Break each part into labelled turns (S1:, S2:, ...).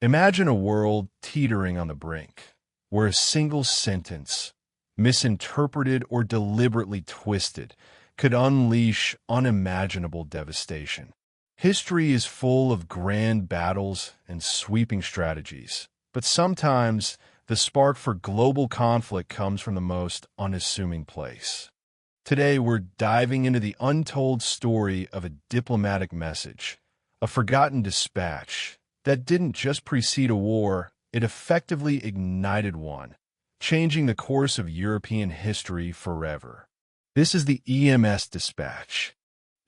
S1: Imagine a world teetering on the brink, where a single sentence, misinterpreted or deliberately twisted, could unleash unimaginable devastation. History is full of grand battles and sweeping strategies, but sometimes the spark for global conflict comes from the most unassuming place. Today, we're diving into the untold story of a diplomatic message, a forgotten dispatch that didn't just precede a war, it effectively ignited one, changing the course of European history forever. This is the EMS dispatch.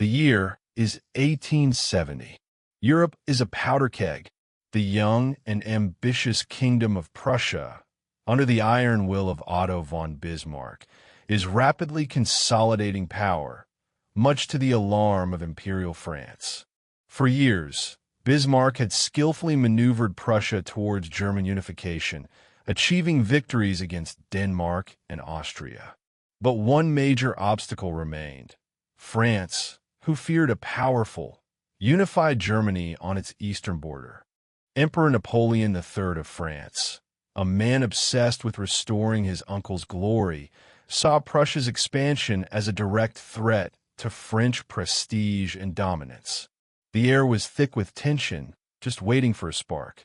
S1: The year is 1870. Europe is a powder keg. The young and ambitious kingdom of Prussia, under the iron will of Otto von Bismarck, is rapidly consolidating power, much to the alarm of Imperial France. For years, Bismarck had skillfully maneuvered Prussia towards German unification, achieving victories against Denmark and Austria. But one major obstacle remained: France, who feared a powerful, unified Germany on its eastern border. Emperor Napoleon III of France, a man obsessed with restoring his uncle's glory, saw Prussia's expansion as a direct threat to French prestige and dominance. The air was thick with tension, just waiting for a spark.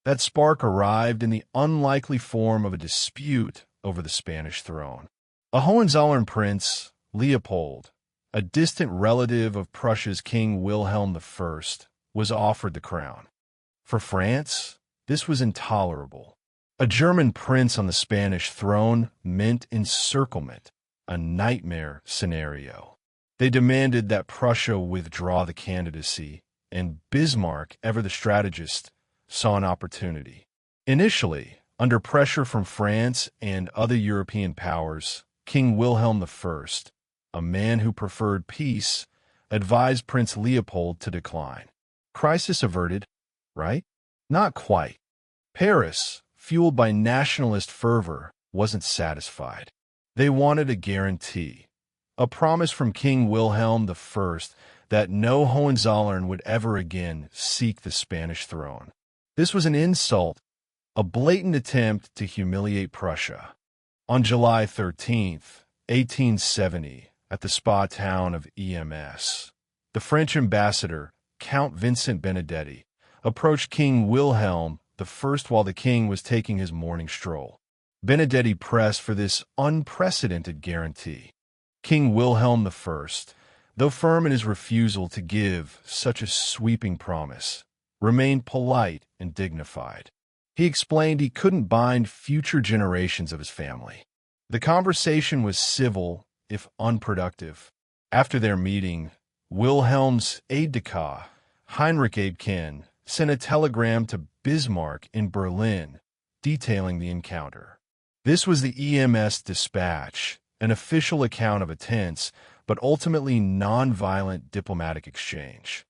S1: That spark arrived in the unlikely form of a dispute over the Spanish throne. A Hohenzollern prince, Leopold, a distant relative of Prussia's King Wilhelm I, was offered the crown. For France, this was intolerable. A German prince on the Spanish throne meant encirclement, a nightmare scenario. They demanded that Prussia withdraw the candidacy, and Bismarck, ever the strategist, saw an opportunity. Initially, under pressure from France and other European powers, King Wilhelm I, a man who preferred peace, advised Prince Leopold to decline. Crisis averted, right? Not quite. Paris, fueled by nationalist fervor, wasn't satisfied. They wanted a guarantee, a promise from King Wilhelm I that no Hohenzollern would ever again seek the Spanish throne. This was an insult, a blatant attempt to humiliate Prussia. On July 13, 1870, at the spa town of EMS, the French ambassador, Count Vincent Benedetti, approached King Wilhelm I while the king was taking his morning stroll. Benedetti pressed for this unprecedented guarantee. King Wilhelm I, though firm in his refusal to give such a sweeping promise, remained polite and dignified. He explained he couldn't bind future generations of his family. The conversation was civil, if unproductive. After their meeting, Wilhelm's aide-de-camp, Heinrich Abeken, sent a telegram to Bismarck in Berlin detailing the encounter. This was the EMS dispatch, an official account of a tense but ultimately non-violent diplomatic exchange.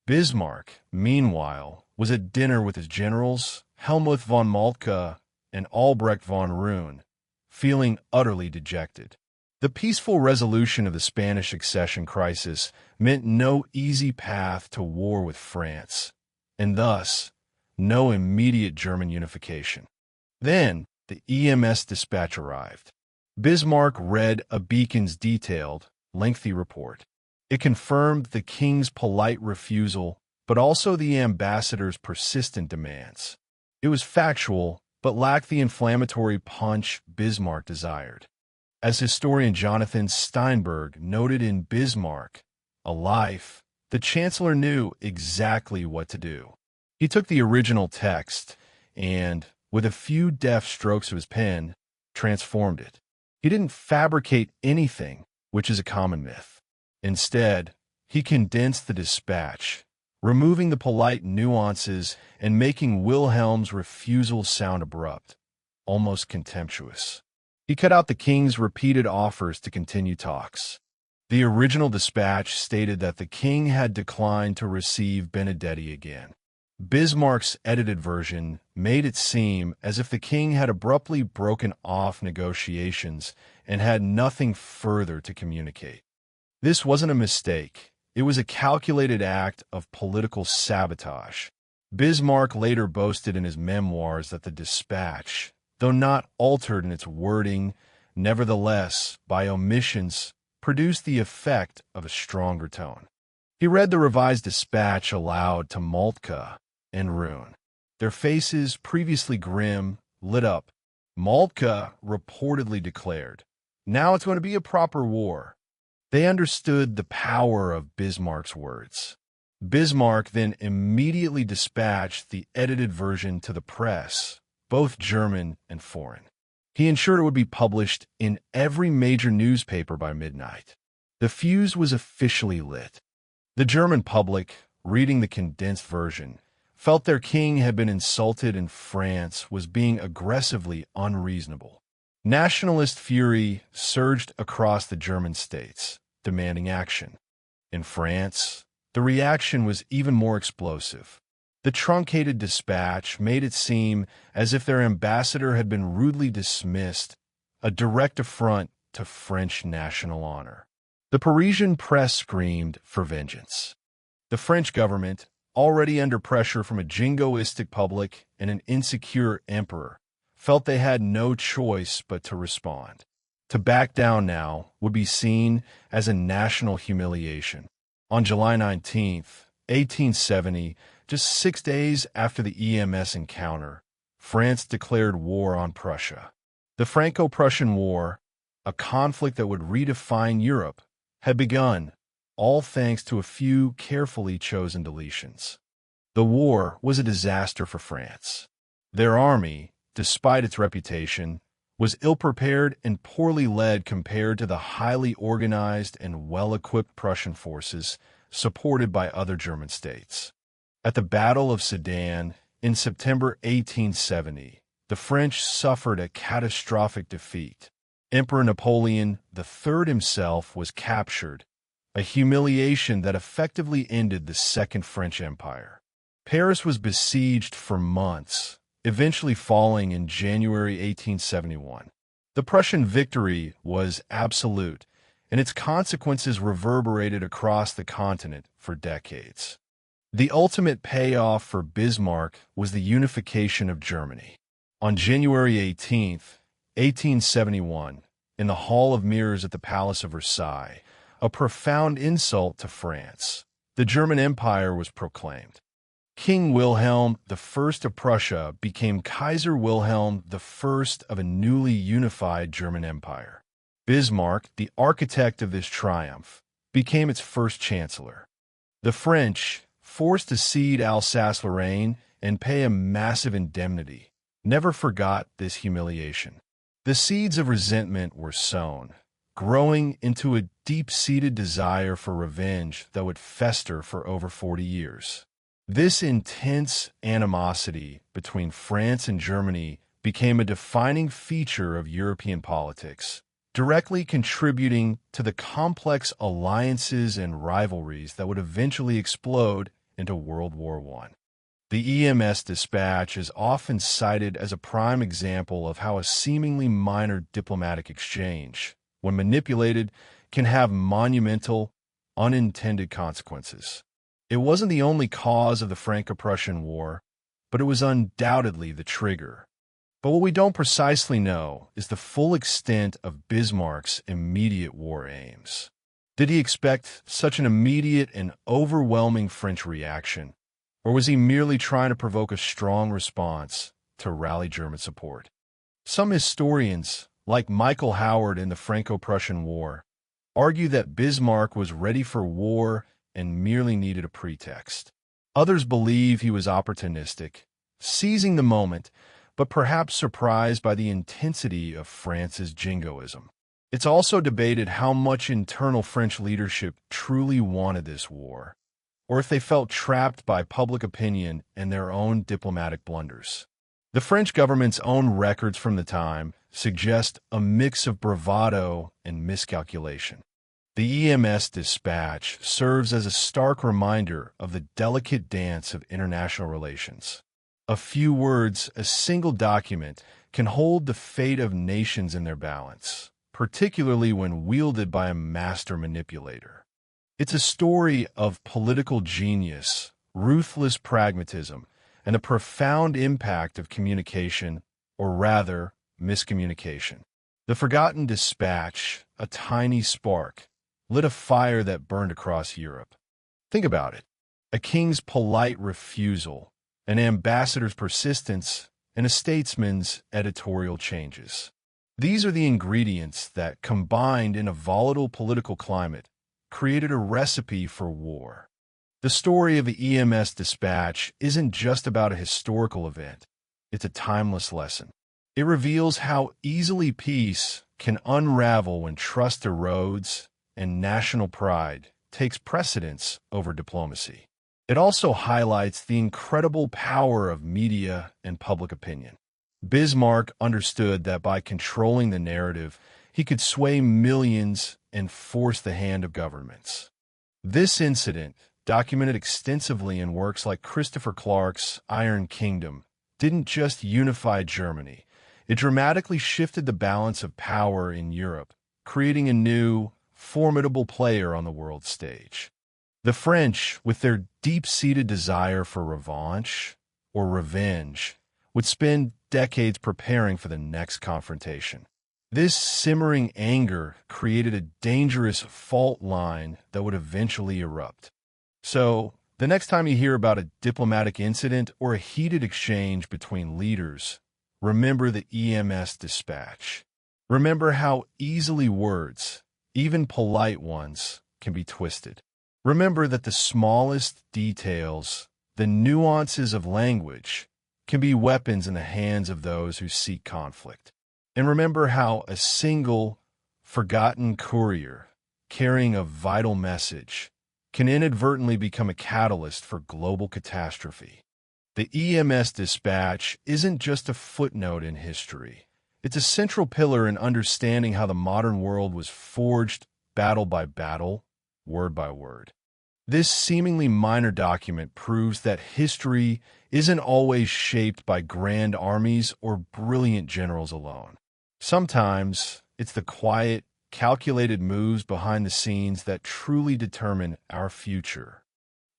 S1: Bismarck, meanwhile, was at dinner with his generals, Helmuth von Moltke and Albrecht von Roon, feeling utterly dejected. The peaceful resolution of the Spanish succession crisis meant no easy path to war with France, and thus no immediate German unification. Then the EMS dispatch arrived. Bismarck read Abeken's detailed, lengthy report. It confirmed the king's polite refusal, but also the ambassador's persistent demands. It was factual, but lacked the inflammatory punch Bismarck desired. As historian Jonathan Steinberg noted in Bismarck, A Life, the chancellor knew exactly what to do. He took the original text and, with a few deft strokes of his pen, transformed it. He didn't fabricate anything, which is a common myth. Instead, he condensed the dispatch, removing the polite nuances and making Wilhelm's refusal sound abrupt, almost contemptuous. He cut out the king's repeated offers to continue talks. The original dispatch stated that the king had declined to receive Benedetti again. Bismarck's edited version made it seem as if the king had abruptly broken off negotiations and had nothing further to communicate. This wasn't a mistake. It was a calculated act of political sabotage. Bismarck later boasted in his memoirs that the dispatch, though not altered in its wording, nevertheless, by omissions, produced the effect of a stronger tone. He read the revised dispatch aloud to Moltke and Roon. Their faces, previously grim, lit up. Moltke reportedly declared, "Now it's going to be a proper war." They understood the power of Bismarck's words. Bismarck then immediately dispatched the edited version to the press, both German and foreign. He ensured it would be published in every major newspaper by midnight. The fuse was officially lit. The German public, reading the condensed version, felt their king had been insulted and France was being aggressively unreasonable. Nationalist fury surged across the German states, demanding action. In France, the reaction was even more explosive. The truncated dispatch made it seem as if their ambassador had been rudely dismissed, a direct affront to French national honor. The Parisian press screamed for vengeance. The French government, already under pressure from a jingoistic public and an insecure emperor, felt they had no choice but to respond. To back down now would be seen as a national humiliation. On July 19, 1870, just 6 days after the EMS encounter, France declared war on Prussia. The Franco-Prussian War, a conflict that would redefine Europe, had begun, all thanks to a few carefully chosen deletions. The war was a disaster for France. Their army, despite its reputation, was ill-prepared and poorly led compared to the highly organized and well-equipped Prussian forces supported by other German states. At the Battle of Sedan in September 1870, the French suffered a catastrophic defeat. Emperor Napoleon III himself was captured, a humiliation that effectively ended the Second French Empire. Paris was besieged for months, eventually falling in January 1871. The Prussian victory was absolute, and its consequences reverberated across the continent for decades. The ultimate payoff for Bismarck was the unification of Germany. On January 18, 1871, in the Hall of Mirrors at the Palace of Versailles, a profound insult to France, the German Empire was proclaimed. King Wilhelm I of Prussia became Kaiser Wilhelm I of a newly unified German Empire. Bismarck, the architect of this triumph, became its first chancellor. The French, forced to cede Alsace-Lorraine and pay a massive indemnity, never forgot this humiliation. The seeds of resentment were sown, growing into a deep-seated desire for revenge that would fester for over 40 years. This intense animosity between France and Germany became a defining feature of European politics, directly contributing to the complex alliances and rivalries that would eventually explode into World War I. The EMS dispatch is often cited as a prime example of how a seemingly minor diplomatic exchange, when manipulated, can have monumental, unintended consequences. It wasn't the only cause of the Franco-Prussian War, but it was undoubtedly the trigger. But what we don't precisely know is the full extent of Bismarck's immediate war aims. Did he expect such an immediate and overwhelming French reaction, or was he merely trying to provoke a strong response to rally German support? Some historians, like Michael Howard in the Franco-Prussian War, argue that Bismarck was ready for war and merely needed a pretext. Others believe he was opportunistic, seizing the moment, but perhaps surprised by the intensity of France's jingoism. It's also debated how much internal French leadership truly wanted this war, or if they felt trapped by public opinion and their own diplomatic blunders. The French government's own records from the time suggest a mix of bravado and miscalculation. The EMS dispatch serves as a stark reminder of the delicate dance of international relations. A few words, a single document, can hold the fate of nations in their balance, particularly when wielded by a master manipulator. It's a story of political genius, ruthless pragmatism, and the profound impact of communication, or rather, miscommunication. The forgotten dispatch, a tiny spark, lit a fire that burned across Europe. Think about it. A king's polite refusal, an ambassador's persistence, and a statesman's editorial changes. These are the ingredients that, combined in a volatile political climate, created a recipe for war. The story of the EMS dispatch isn't just about a historical event. It's a timeless lesson. It reveals how easily peace can unravel when trust erodes and national pride takes precedence over diplomacy. It also highlights the incredible power of media and public opinion. Bismarck understood that by controlling the narrative, he could sway millions and force the hand of governments. This incident, documented extensively in works like Christopher Clark's Iron Kingdom, didn't just unify Germany. It dramatically shifted the balance of power in Europe, creating a new, formidable player on the world stage. The French, with their deep-seated desire for revanche or revenge, would spend decades preparing for the next confrontation. This simmering anger created a dangerous fault line that would eventually erupt. So, the next time you hear about a diplomatic incident or a heated exchange between leaders, remember the EMS dispatch. Remember how easily words, even polite ones, can be twisted. Remember that the smallest details, the nuances of language, can be weapons in the hands of those who seek conflict. And remember how a single, forgotten courier carrying a vital message can inadvertently become a catalyst for global catastrophe. The EMS dispatch isn't just a footnote in history. It's a central pillar in understanding how the modern world was forged battle by battle, word by word. This seemingly minor document proves that history isn't always shaped by grand armies or brilliant generals alone. Sometimes it's the quiet, calculated moves behind the scenes that truly determine our future.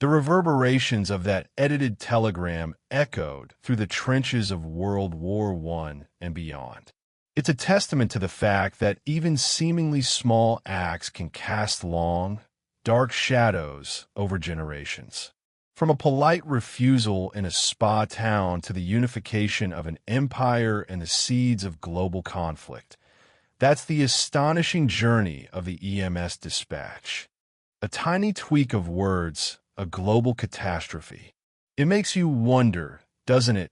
S1: The reverberations of that edited telegram echoed through the trenches of World War I and beyond. It's a testament to the fact that even seemingly small acts can cast long, dark shadows over generations. From a polite refusal in a spa town to the unification of an empire and the seeds of global conflict, that's the astonishing journey of the EMS dispatch. A tiny tweak of words, a global catastrophe. It makes you wonder, doesn't it,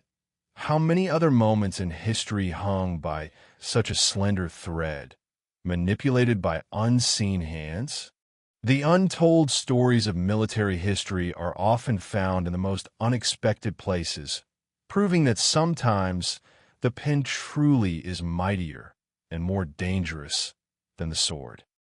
S1: how many other moments in history hung by such a slender thread, manipulated by unseen hands? The untold stories of military history are often found in the most unexpected places, proving that sometimes the pen truly is mightier and more dangerous than the sword.